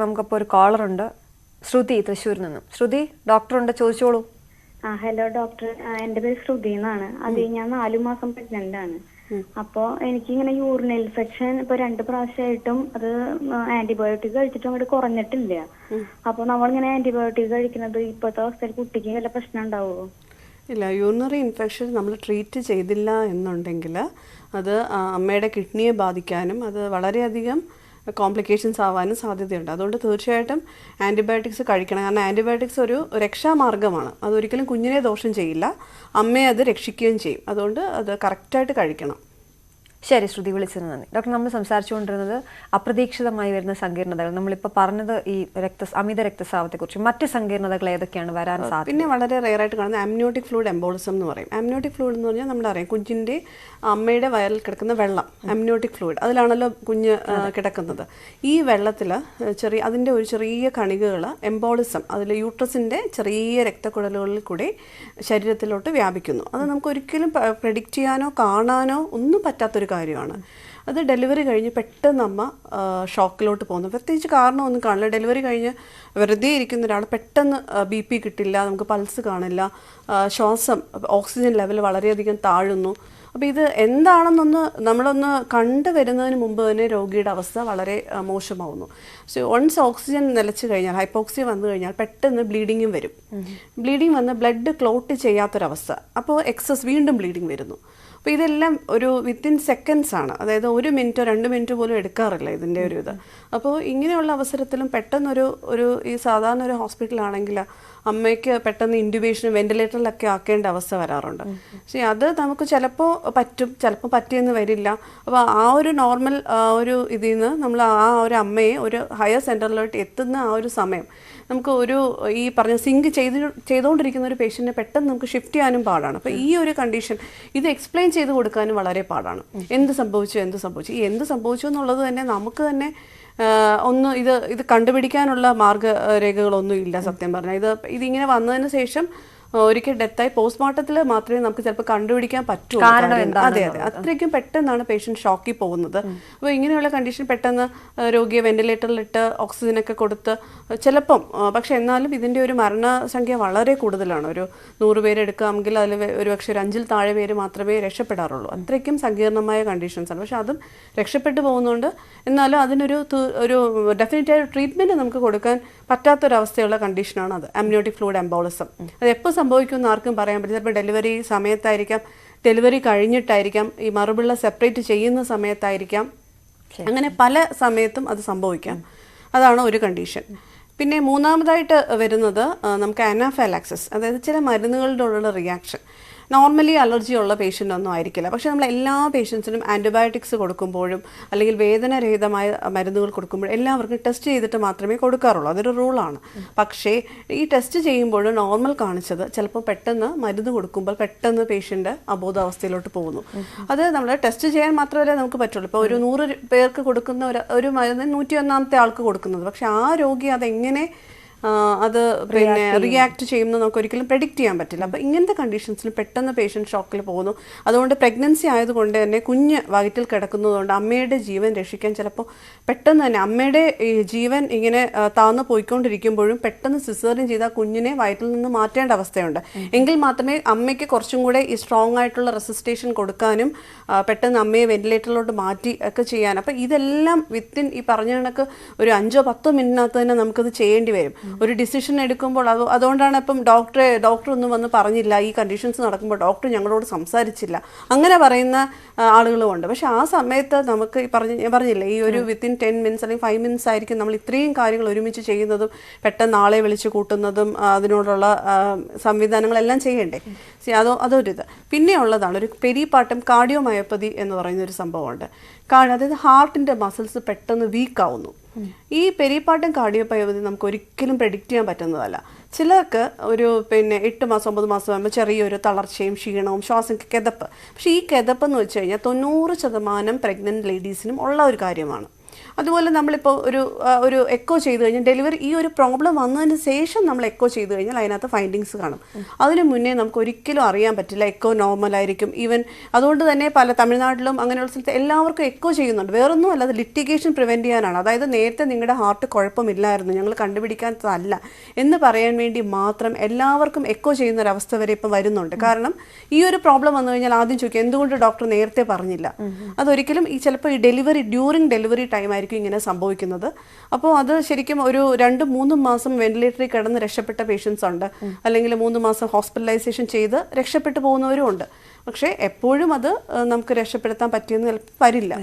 നമുക്കപ്പോൾ ഒരു കോളർ ഉണ്ട്, ശ്രുതി തൃശ്ശൂരിൽ നിന്നും. ശ്രുതി, ഡോക്ടറുണ്ട്, ചോദിച്ചോളൂ. ഹലോ ഡോക്ടർ, എന്റെ പേര് ശ്രുതി എന്നാണ്. അത് ഞാൻ 4 മാസം പ്രഗ്നന്റ് ആണ്. അപ്പോ എനിക്കിങ്ങനെ യൂറിനൽ ഇൻഫെക്ഷൻ ഇപ്പൊ 2 പ്രാവശ്യമായിട്ടും അത് ആന്റിബയോട്ടിക് കഴിച്ചിട്ടും അങ്ങോട്ട് കുറഞ്ഞിട്ടില്ല. അപ്പൊ നമ്മളിങ്ങനെ ആന്റിബയോട്ടിക് കഴിക്കുന്നത് ഇപ്പോഴത്തെ അവസ്ഥയിൽ കുട്ടിക്ക് വല്ല പ്രശ്നം ഉണ്ടാവുമോ? ഇല്ല, യൂറിനറി ഇൻഫെക്ഷൻ നമ്മൾ ട്രീറ്റ് ചെയ്തില്ല എന്നുണ്ടെങ്കിൽ അത് അമ്മയുടെ കിഡ്നിയെ ബാധിക്കാനും അത് വളരെയധികം കോംപ്ലിക്കേഷൻസ് ആവാനും സാധ്യതയുണ്ട്. അതുകൊണ്ട് തീർച്ചയായിട്ടും ആൻറ്റിബയോട്ടിക്സ് കഴിക്കണം. കാരണം ആൻറ്റിബയോട്ടിക്സ് ഒരു രക്ഷാമാർഗ്ഗമാണ്. അതൊരിക്കലും കുഞ്ഞിനെ ദോഷം ചെയ്യില്ല, അമ്മയെ അത് രക്ഷിക്കുകയും ചെയ്യും. അതുകൊണ്ട് അത് കറക്റ്റായിട്ട് കഴിക്കണം. ശരി ശ്രുതി, വിളിച്ചതിന് നന്ദി. ഡോക്ടർ, നമ്മൾ സംസാരിച്ചുകൊണ്ടിരുന്നത് അപ്രതീക്ഷിതമായി വരുന്ന സങ്കീർണതകൾ. നമ്മളിപ്പോൾ പറഞ്ഞത് ഈ അമിത രക്തസ്രാവത്തെക്കുറിച്ച്. മറ്റ് സങ്കീർണതകൾ ഏതൊക്കെയാണ് വരാൻ സാധ്യത? പിന്നെ വളരെ റെയറായിട്ട് കാണുന്ന ആംനിയോട്ടിക് ഫ്ലൂയിഡ് എംബോളിസം എന്ന് പറയും. ആംനിയോട്ടിക് ഫ്ലൂയിഡ് എന്ന് പറഞ്ഞാൽ നമ്മളറിയാം, കുഞ്ഞിൻ്റെ അമ്മയുടെ വയറിൽ കിടക്കുന്ന വെള്ളം, ആംനിയോട്ടിക് ഫ്ലൂയിഡ്, അതിലാണല്ലോ കുഞ്ഞ് കിടക്കുന്നത്. ഈ വെള്ളത്തിൽ അതിൻ്റെ ഒരു ചെറിയ കണികകൾ എംബോളിസം, അതിൽ യൂട്രസിൻ്റെ ചെറിയ രക്തക്കുഴലുകളിൽ കൂടി ശരീരത്തിലോട്ട് വ്യാപിക്കുന്നു. അത് നമുക്ക് ഒരിക്കലും പ്രെഡിക്റ്റ് ചെയ്യാനോ കാണാനോ ഒന്നും പറ്റാത്തൊരു കാര്യമാണ്. അത് ഡെലിവറി കഴിഞ്ഞ് പെട്ടെന്ന് അമ്മ ഷോക്കിലോട്ട് പോകുന്നു. പ്രത്യേകിച്ച് കാരണമൊന്നും കാണില്ല. ഡെലിവറി കഴിഞ്ഞ് വെറുതെ ഇരിക്കുന്ന ഒരാൾ പെട്ടെന്ന് BP കിട്ടില്ല, നമുക്ക് പൾസ് കാണില്ല, ശ്വാസം ഓക്സിജൻ ലെവൽ വളരെയധികം താഴുന്നു. അപ്പോൾ ഇത് എന്താണെന്നൊന്ന് നമ്മളൊന്ന് കണ്ടുവരുന്നതിന് മുമ്പ് തന്നെ രോഗിയുടെ അവസ്ഥ വളരെ മോശമാവുന്നു. സോ വൺസ് ഓക്സിജൻ നിലച്ച് കഴിഞ്ഞാൽ, ഹൈപ്പോക്സിയ വന്നു കഴിഞ്ഞാൽ പെട്ടെന്ന് ബ്ലീഡിങ്ങും വരും. ബ്ലീഡിങ് വന്ന് ബ്ലഡ് ക്ലോട്ട് ചെയ്യാത്തൊരവസ്ഥ. അപ്പോൾ വീണ്ടും ബ്ലീഡിങ് വരുന്നു. അപ്പോൾ ഇതെല്ലാം ഒരു വിത്തിൻ സെക്കൻഡ്സ് ആണ്. അതായത് 1 മിനിറ്റോ 2 മിനിറ്റ് പോലും എടുക്കാറില്ല ഇതിൻ്റെ ഒരു ഇത്. അപ്പോൾ ഇങ്ങനെയുള്ള അവസരത്തിലും പെട്ടെന്നൊരു ഈ സാധാരണ ഒരു ഹോസ്പിറ്റലാണെങ്കിൽ അമ്മയ്ക്ക് പെട്ടെന്ന് ഇൻഡ്യൂബേഷനും വെന്റിലേറ്ററിലൊക്കെ ആക്കേണ്ട അവസ്ഥ വരാറുണ്ട്. പക്ഷേ അത് നമുക്ക് ചിലപ്പോൾ പറ്റും, ചിലപ്പോൾ പറ്റിയെന്ന് വരില്ല. അപ്പോൾ ആ ഒരു നോർമൽ ഒരു ഇതിൽ നിന്ന് നമ്മൾ ആ ഒരു അമ്മയെ ഒരു ഹയർ സെൻറ്ററിലോട്ട് എത്തുന്ന ആ ഒരു സമയം നമുക്ക് ഈ പറഞ്ഞ സിങ്ക് ചെയ്തുകൊണ്ടിരിക്കുന്ന ഒരു പേഷ്യൻറ്റിനെ പെട്ടെന്ന് നമുക്ക് ഷിഫ്റ്റ് ചെയ്യാനും പാടാണ്. അപ്പോൾ ഈ ഒരു കണ്ടീഷൻ ഇത് എക്സ്പ്ലെയിൻ ചെയ്ത് കൊടുക്കാനും വളരെ പാടാണ്. എന്ത് സംഭവിച്ചു ഈ എന്ത് സംഭവിച്ചു എന്നുള്ളത് തന്നെ നമുക്ക് തന്നെ ഇത് കണ്ടുപിടിക്കാനുള്ള മാർഗ്ഗരേഖകളൊന്നും ഇല്ല സത്യം പറഞ്ഞാൽ. ഇതിങ്ങനെ വന്നതിന് ശേഷം ഒരിക്കൽ ഡെത്തായി പോസ്റ്റ്മോർട്ടത്തിൽ മാത്രമേ നമുക്ക് ചിലപ്പോൾ കണ്ടുപിടിക്കാൻ പറ്റുള്ളൂ. അതെ, അത്രയ്ക്കും പെട്ടെന്നാണ് പേഷ്യൻ്റ് ഷോക്കിൽ പോകുന്നത്. അപ്പോൾ ഇങ്ങനെയുള്ള കണ്ടീഷൻ പെട്ടെന്ന് രോഗിയെ വെന്റിലേറ്ററിലിട്ട് ഓക്സിജനൊക്കെ കൊടുത്ത് ചിലപ്പം, പക്ഷെ എന്നാലും ഇതിൻ്റെ ഒരു മരണസംഖ്യ വളരെ കൂടുതലാണ്. ഒരു 100 പേര് എടുക്കാമെങ്കിൽ അതിൽ ഒരുപക്ഷെ ഒരു 5-ൽ താഴെ പേര് മാത്രമേ രക്ഷപ്പെടാറുള്ളൂ. അത്രയ്ക്കും സങ്കീർണമായ കണ്ടീഷൻസാണ്. പക്ഷെ അതും രക്ഷപ്പെട്ടു പോകുന്നുണ്ട്. എന്നാലും അതിനൊരു ഡെഫിനറ്റായ ട്രീറ്റ്മെൻറ്റ് നമുക്ക് കൊടുക്കാൻ പറ്റാത്തൊരവസ്ഥയുള്ള കണ്ടീഷനാണ് അത്, ആംനിയോട്ടിക് ഫ്ലൂയിഡ് എംബോളിസം. അത് എപ്പോൾ സംഭവിക്കുമെന്ന് ആർക്കും പറയാൻ പറ്റില്ല. ചിലപ്പോൾ ഡെലിവറി സമയത്തായിരിക്കാം, ഡെലിവറി കഴിഞ്ഞിട്ടായിരിക്കാം, ഈ മറുപിള്ള സെപ്പറേറ്റ് ചെയ്യുന്ന സമയത്തായിരിക്കാം. അങ്ങനെ പല സമയത്തും അത് സംഭവിക്കാം. അതാണ് ഒരു കണ്ടീഷൻ. പിന്നെ മൂന്നാമതായിട്ട് വരുന്നത് നമുക്ക് അനാഫൈലാക്സിസ്, അതായത് ചില മരുന്നുകളുടെ റിയാക്ഷൻ. നോർമലി അലർജി ഉള്ള പേഷ്യൻ്റ് ഒന്നും ആയിരിക്കില്ല. പക്ഷേ നമ്മൾ എല്ലാ പേഷ്യൻസിനും ആൻറ്റിബയോട്ടിക്സ് കൊടുക്കുമ്പോഴും അല്ലെങ്കിൽ വേദനരഹിതമായ മരുന്നുകൾ കൊടുക്കുമ്പോഴും എല്ലാവർക്കും ടെസ്റ്റ് ചെയ്തിട്ട് മാത്രമേ കൊടുക്കാറുള്ളൂ. അതൊരു റൂളാണ്. പക്ഷേ ഈ ടെസ്റ്റ് ചെയ്യുമ്പോൾ നോർമൽ കാണിച്ചത് ചിലപ്പോൾ പെട്ടെന്ന് മരുന്ന് കൊടുക്കുമ്പോൾ പെട്ടെന്ന് പേഷ്യൻ്റ് അബോധാവസ്ഥയിലോട്ട് പോകുന്നു. അത് നമ്മൾ ടെസ്റ്റ് ചെയ്യാൻ മാത്രമല്ലേ നമുക്ക് പറ്റുള്ളൂ. ഇപ്പോൾ ഒരു 100 പേർക്ക് കൊടുക്കുന്ന ഒരു മരുന്ന് 101ാമത്തെ ആൾക്ക് കൊടുക്കുന്നത്. പക്ഷേ ആ രോഗി അതെങ്ങനെ അത് പിന്നെ റിയാക്ട് ചെയ്യുന്നത് നമുക്ക് ഒരിക്കലും പ്രെഡിക്റ്റ് ചെയ്യാൻ പറ്റില്ല. അപ്പോൾ ഇങ്ങനത്തെ കണ്ടീഷൻസിൽ പെട്ടെന്ന് പേഷ്യൻ്റ് ഷോക്കിൽ പോകുന്നു. അതുകൊണ്ട് പ്രഗ്നൻസി ആയതുകൊണ്ട് തന്നെ കുഞ്ഞ് വയറ്റിൽ കിടക്കുന്നതുകൊണ്ട് അമ്മയുടെ ജീവൻ രക്ഷിക്കാൻ ചിലപ്പോൾ പെട്ടെന്ന് തന്നെ അമ്മയുടെ ഈ ജീവൻ ഇങ്ങനെ താഴ്ന്നു പോയിക്കൊണ്ടിരിക്കുമ്പോഴും പെട്ടെന്ന് സിസേറിയൻ ചെയ്താൽ കുഞ്ഞിനെ വയറ്റിൽ നിന്ന് മാറ്റേണ്ട അവസ്ഥയുണ്ട്. എങ്കിൽ മാത്രമേ അമ്മയ്ക്ക് കുറച്ചും കൂടെ ഈ സ്ട്രോങ് ആയിട്ടുള്ള റെസിസ്റ്റേഷൻ കൊടുക്കാനും പെട്ടെന്ന് അമ്മയെ വെന്റിലേറ്ററിലോട്ട് മാറ്റി ഒക്കെ ചെയ്യാൻ. അപ്പോൾ ഇതെല്ലാം വിത്തിൻ ഈ പറഞ്ഞ കണക്ക് ഒരു 5-10 മിനിറ്റിനകത്ത് തന്നെ നമുക്കത് ചെയ്യേണ്ടി വരും. ഒരു ഡിസിഷൻ എടുക്കുമ്പോൾ അതുകൊണ്ടാണ് ഇപ്പം ഡോക്ടർ ഒന്നും വന്ന് പറഞ്ഞില്ല, ഈ കണ്ടീഷൻസ് നടക്കുമ്പോൾ ഡോക്ടർ ഞങ്ങളോട് സംസാരിച്ചില്ല, അങ്ങനെ പറയുന്ന ആളുകളുമുണ്ട്. പക്ഷെ ആ സമയത്ത് നമുക്ക് ഞാൻ പറഞ്ഞില്ലേ, ഈ ഒരു വിത്തിൻ 10 മിനിറ്റ്സ് അല്ലെങ്കിൽ 5 മിനിറ്റ്സ് ആയിരിക്കും നമ്മൾ ഇത്രയും കാര്യങ്ങൾ ഒരുമിച്ച് ചെയ്യുന്നതും പെട്ടെന്ന് ആളെ വിളിച്ച് കൂട്ടുന്നതും അതിനോടുള്ള സംവിധാനങ്ങളെല്ലാം ചെയ്യണ്ടേ. അതൊരിത്. പിന്നെ ഉള്ളതാണ് ഒരു പെരിപാർട്ടം കാർഡിയോമയോപ്പതി എന്ന് പറയുന്ന ഒരു സംഭവമുണ്ട്. അതായത് ഹാർട്ടിൻ്റെ മസിൽസ് പെട്ടെന്ന് വീക്കാവുന്നു. ഈ പെരിപാർട്ടം കാർഡിയോമയോപ്പതി നമുക്ക് ഒരിക്കലും പ്രെഡിക്റ്റ് ചെയ്യാൻ പറ്റുന്നതല്ല. ചിലർക്ക് ഒരു 8 മാസം 9 മാസം ആകുമ്പോൾ ചെറിയൊരു തളർച്ചയും ക്ഷീണവും ശ്വാസം കിതപ്പ്. പക്ഷേ ഈ കിതപ്പ് എന്ന് വെച്ച് കഴിഞ്ഞാൽ 90% പ്രഗ്നൻറ്റ് ലേഡീസിനും ഉള്ള ഒരു കാര്യമാണ്. അതുപോലെ നമ്മളിപ്പോൾ ഒരു എക്കോ ചെയ്ത് കഴിഞ്ഞാൽ ഡെലിവറി ഈ ഒരു പ്രോബ്ലം വന്നതിന് ശേഷം നമ്മൾ എക്കോ ചെയ്ത് കഴിഞ്ഞാൽ അതിനകത്ത് ഫൈൻഡിങ്സ് കാണും. അതിന് മുന്നേ നമുക്ക് ഒരിക്കലും അറിയാൻ പറ്റില്ല. എക്കോ നോർമൽ ആയിരിക്കും. ഈവൻ അതുകൊണ്ട് തന്നെ പല തമിഴ്നാട്ടിലും അങ്ങനെയുള്ള സ്ഥലത്ത് എല്ലാവർക്കും എക്കോ ചെയ്യുന്നുണ്ട്. വേറൊന്നും അല്ല, അത് ലിറ്റിഗേഷൻ പ്രിവെൻറ്റ് ചെയ്യാനാണ്. അതായത് നേരത്തെ നിങ്ങളുടെ ഹാർട്ട് കുഴപ്പമില്ലായിരുന്നു, ഞങ്ങൾ കണ്ടുപിടിക്കാത്തതല്ല എന്ന് പറയാൻ വേണ്ടി മാത്രം എല്ലാവർക്കും എക്കോ ചെയ്യുന്ന ഒരു അവസ്ഥ വരെ ഇപ്പം വരുന്നുണ്ട്. കാരണം ഈ ഒരു പ്രോബ്ലം വന്നു കഴിഞ്ഞാൽ ആദ്യം ചോദിക്കും എന്തുകൊണ്ട് ഡോക്ടർ നേരത്തെ പറഞ്ഞില്ല. അതൊരിക്കലും ചിലപ്പോൾ ഈ ഡ്യൂറിങ് ഡെലിവറി ടൈം ആയിരിക്കും ഇങ്ങനെ സംഭവിക്കുന്നത്. അപ്പോൾ അത് ശരിക്കും ഒരു 2-3 മാസം വെന്റിലേറ്ററിൽ കിടന്ന് രക്ഷപ്പെട്ട പേഷ്യൻസ് ഉണ്ട്, അല്ലെങ്കിൽ 3 മാസം ഹോസ്പിറ്റലൈസേഷൻ ചെയ്ത് രക്ഷപ്പെട്ടു പോകുന്നവരും ഉണ്ട്. പക്ഷേ എപ്പോഴും അത് നമുക്ക് രക്ഷപ്പെടുത്താൻ പറ്റിയെന്ന് ചിലപ്പോൾ വരില്ല.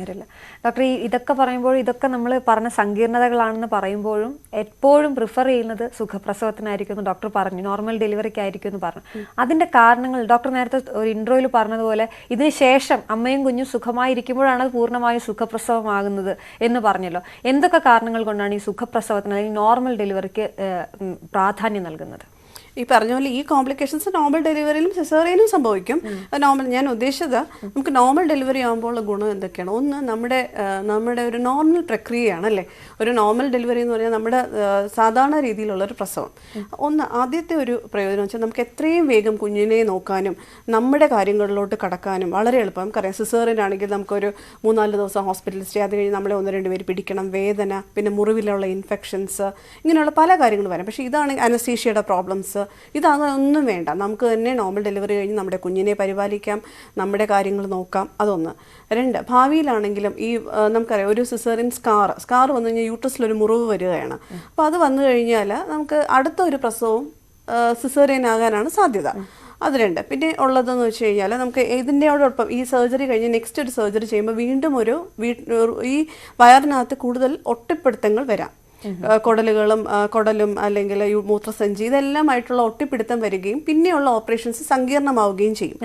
ഡോക്ടർ, ഇതൊക്കെ പറയുമ്പോൾ ഇതൊക്കെ നമ്മൾ പറഞ്ഞ സങ്കീർണതകളാണെന്ന് പറയുമ്പോഴും എപ്പോഴും പ്രിഫർ ചെയ്യുന്നത് സുഖപ്രസവത്തിനായിരിക്കും എന്ന് ഡോക്ടർ പറഞ്ഞു, നോർമൽ ഡെലിവറിക്ക് ആയിരിക്കും എന്ന് പറഞ്ഞു. അതിന്റെ കാരണങ്ങൾ ഡോക്ടർ നേരത്തെ ഒരു ഇൻട്രോയിൽ പറഞ്ഞതുപോലെ ഇതിന് ശേഷം അമ്മയും കുഞ്ഞും സുഖമായിരിക്കുമ്പോഴാണ് അത് പൂർണ്ണമായും സുഖപ്രസവമാകുന്നത് എന്ന് പറഞ്ഞല്ലോ. എന്തൊക്കെ കാരണങ്ങൾ കൊണ്ടാണ് ഈ സുഖപ്രസവത്തിന് അല്ലെങ്കിൽ നോർമൽ ഡെലിവറിക്ക് പ്രാധാന്യം നൽകുന്നത്? ഈ പറഞ്ഞ പോലെ ഈ കോംപ്ലിക്കേഷൻസ് നോർമൽ ഡെലിവറിയിലും സിസേറിയനും സംഭവിക്കും. ഞാൻ ഉദ്ദേശിച്ചത് നമുക്ക് നോർമൽ ഡെലിവറി ആകുമ്പോൾ ഗുണം എന്തൊക്കെയാണ്? ഒന്ന്, നമ്മുടെ ഒരു നോർമൽ പ്രക്രിയയാണ് അല്ലേ. ഒരു നോർമൽ ഡെലിവറി എന്ന് പറഞ്ഞാൽ നമ്മുടെ സാധാരണ രീതിയിലുള്ള ഒരു പ്രസവം. ആദ്യത്തെ ഒരു പ്രയോജനം വെച്ചാൽ നമുക്ക് എത്രയും വേഗം കുഞ്ഞിനെ നോക്കാനും നമ്മുടെ കാര്യങ്ങളിലോട്ട് കടക്കാനും വളരെ എളുപ്പം. നമുക്കറിയാം സിസേറിയൻ ആണെങ്കിൽ നമുക്കൊരു 3-4 ദിവസം ഹോസ്പിറ്റലിൽ സ്റ്റേ, അത് കഴിഞ്ഞ് നമ്മളെ 1-2 പേര് പിടിക്കണം, വേദന, പിന്നെ മുറിവിലുള്ള ഇൻഫെക്ഷൻസ്, ഇങ്ങനെയുള്ള പല കാര്യങ്ങൾ വരാം. പക്ഷേ ഇതാണെങ്കിൽ അനസ്തീഷ്യയുടെ പ്രോബ്ലംസ്, ഇതൊന്നും വേണ്ട. നമുക്ക് തന്നെ നോർമൽ ഡെലിവറി കഴിഞ്ഞ് നമ്മുടെ കുഞ്ഞിനെ പരിപാലിക്കാം, നമ്മുടെ കാര്യങ്ങൾ നോക്കാം. അതൊന്ന്. 2, ഭാവിയിലാണെങ്കിലും ഈ നമുക്കറിയാം ഒരു സിസേറിയൻ സ്കാർ വന്നു കഴിഞ്ഞാൽ യൂട്രസിലൊരു മുറിവ് വരികയാണ്. അപ്പോൾ അത് വന്നു കഴിഞ്ഞാൽ നമുക്ക് അടുത്ത ഒരു പ്രസവവും സിസേറിയൻ ആകാനാണ് സാധ്യത. അത് 2. പിന്നെ ഉള്ളതെന്ന് വെച്ച് കഴിഞ്ഞാൽ നമുക്ക് ഇതിൻ്റെയോടൊപ്പം ഈ സർജറി കഴിഞ്ഞ് നെക്സ്റ്റ് ഒരു സർജറി ചെയ്യുമ്പോൾ വീണ്ടും ഈ വയറിനകത്ത് കൂടുതൽ ഒട്ടിപ്പിടുത്തങ്ങൾ വരാം. കുടലും അല്ലെങ്കിൽ മൂത്രസഞ്ചി ഇതെല്ലാമായിട്ടുള്ള ഒട്ടിപ്പിടുത്തം വരികയും പിന്നെയുള്ള ഓപ്പറേഷൻസ് സങ്കീർണമാവുകയും ചെയ്യും.